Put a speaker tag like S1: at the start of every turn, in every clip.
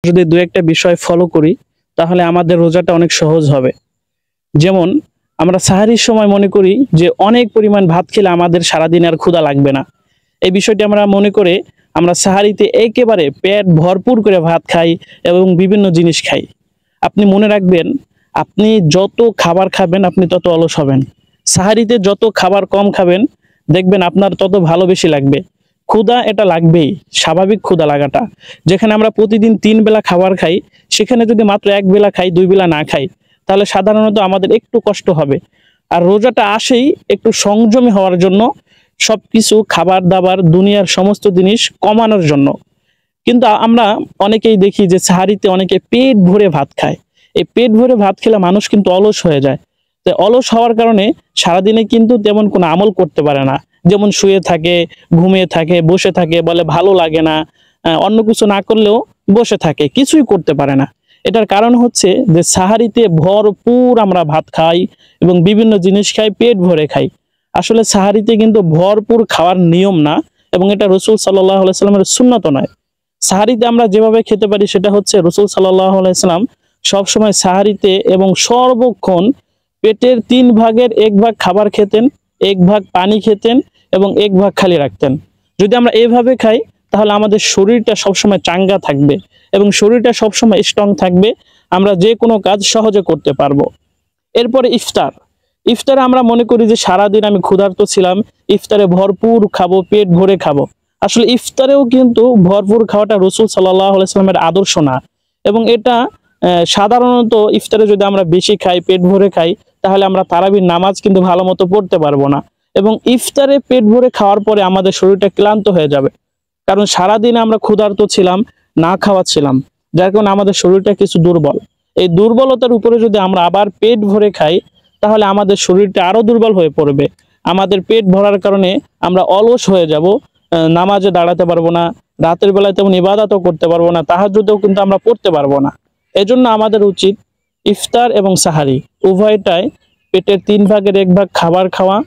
S1: যদি দু একটা বিষয় ফলো করি তাহলে আমাদের রোজাটা অনেক সহজ হবে। যেমন আমরা সাহারির সময় মনে করি যে অনেক পরিমাণ ভাত খেলে আমাদের সারাদিন আর ক্ষুধা লাগবে না। এই বিষয়টি আমরা মনে করে আমরা সাহারিতে একেবারে পেট ভরপুর করে ভাত খাই এবং বিভিন্ন জিনিস খাই। আপনি মনে রাখবেন, আপনি যত খাবার খাবেন আপনি তত অলস হবেন। সাহারিতে যত খাবার কম খাবেন দেখবেন আপনার তত ভালো বেশি লাগবে। ক্ষুধা এটা লাগবেই, স্বাভাবিক ক্ষুধা লাগাটা। যেখানে আমরা প্রতিদিন 3 বেলা খাবার খাই, সেখানে যদি মাত্র 1 বেলা খাই, 2 বেলা না খাই, তাহলে সাধারণত আমাদের একটু কষ্ট হবে। আর রোজাটা আসেই একটু সংযমী হওয়ার জন্য, সবকিছু খাবার দাবার দুনিয়ার সমস্ত জিনিস কমানোর জন্য। কিন্তু আমরা অনেকেই দেখি যে সাহারিতে অনেকে পেট ভরে ভাত খায়। এই পেট ভরে ভাত খেলে মানুষ কিন্তু অলস হয়ে যায়। তো অলস হওয়ার কারণে সারাদিনে কিন্তু তেমন কোনো আমল করতে পারে না। যেমন শুয়ে থাকে, ঘুমিয়ে থাকে, বসে থাকে, বলে ভালো লাগে না, অন্য কিছু না করলেও বসে থাকে, কিছুই করতে পারে না। এটার কারণ হচ্ছে যে সাহারিতে ভরপুর আমরা ভাত খাই এবং বিভিন্ন জিনিস খাই, পেট ভরে খাই। আসলে সাহারিতে কিন্তু ভরপুর খাওয়ার নিয়ম না, এবং এটা রাসূল সাল্লাল্লাহু আলাইহি সাল্লামের সুন্নত নয়। সাহারিতে আমরা যেভাবে খেতে পারি সেটা হচ্ছে রাসূল সাল্লাল্লাহু আলাইহি সাল্লাম সবসময় সাহারিতে এবং সর্বক্ষণ পেটের 3 ভাগের 1 ভাগ খাবার খেতেন, 1 ভাগ পানি খেতেন এবং 1 ভাগ খালি রাখতেন। যদি আমরা এইভাবে খাই তাহলে আমাদের শরীরটা সবসময় চাঙ্গা থাকবে এবং শরীরটা সবসময় স্ট্রং থাকবে, আমরা যে কোনো কাজ সহজে করতে পারবো। এরপরে ইফতার। ইফতারে আমরা মনে করি যে সারাদিন আমি ক্ষুধার্ত ছিলাম, ইফতারে ভরপুর খাবো, পেট ভরে খাবো। আসলে ইফতারেও কিন্তু ভরপুর খাওয়াটা রাসূল সাল্লাল্লাহু আলাইহি সাল্লামের আদর্শ না, এবং এটা সাধারণত ইফতারে যদি আমরা বেশি খাই, পেট ভরে খাই, তাহলে আমরা তারাবির নামাজ কিন্তু ভালো মতো পড়তে পারবো না। এবং ইফতারে পেট ভরে খাওয়ার পরে আমাদের শরীরটা ক্লান্ত হয়ে যাবে, কারণ সারাদিন আমরা ক্ষুধার্ত ছিলাম, না খাওয়া ছিলাম, যার কারণে আমাদের শরীরটা কিছু দুর্বল। এই দুর্বলতার উপরে যদি আমরা আবার পেট ভরে খাই তাহলে আমাদের শরীরটা আরো দুর্বল হয়ে পড়বে। আমাদের পেট ভরার কারণে আমরা অলস হয়ে যাব, নামাজে দাঁড়াতে পারবো না, রাতের বেলায় তেমন ইবাদতও করতে পারবো না, তাহাজ্জুদও কিন্তু আমরা পড়তে পারবো না। এজন্য আমাদের উচিত ইফতার এবং সাহারি উভয়টাই পেটের 3 ভাগের 1 ভাগ খাবার খাওয়া,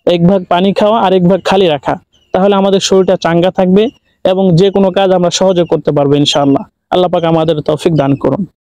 S1: 1 ভাগ পানি খাওয়া আর 1 ভাগ খালি রাখা। তাহলে আমাদের শরীরটা চাঙ্গা থাকবে এবং যে কোনো কাজ আমরা সহজে করতে পারবো ইনশাআল্লাহ। আল্লাহ পাক আমাদের তৌফিক দান করুন।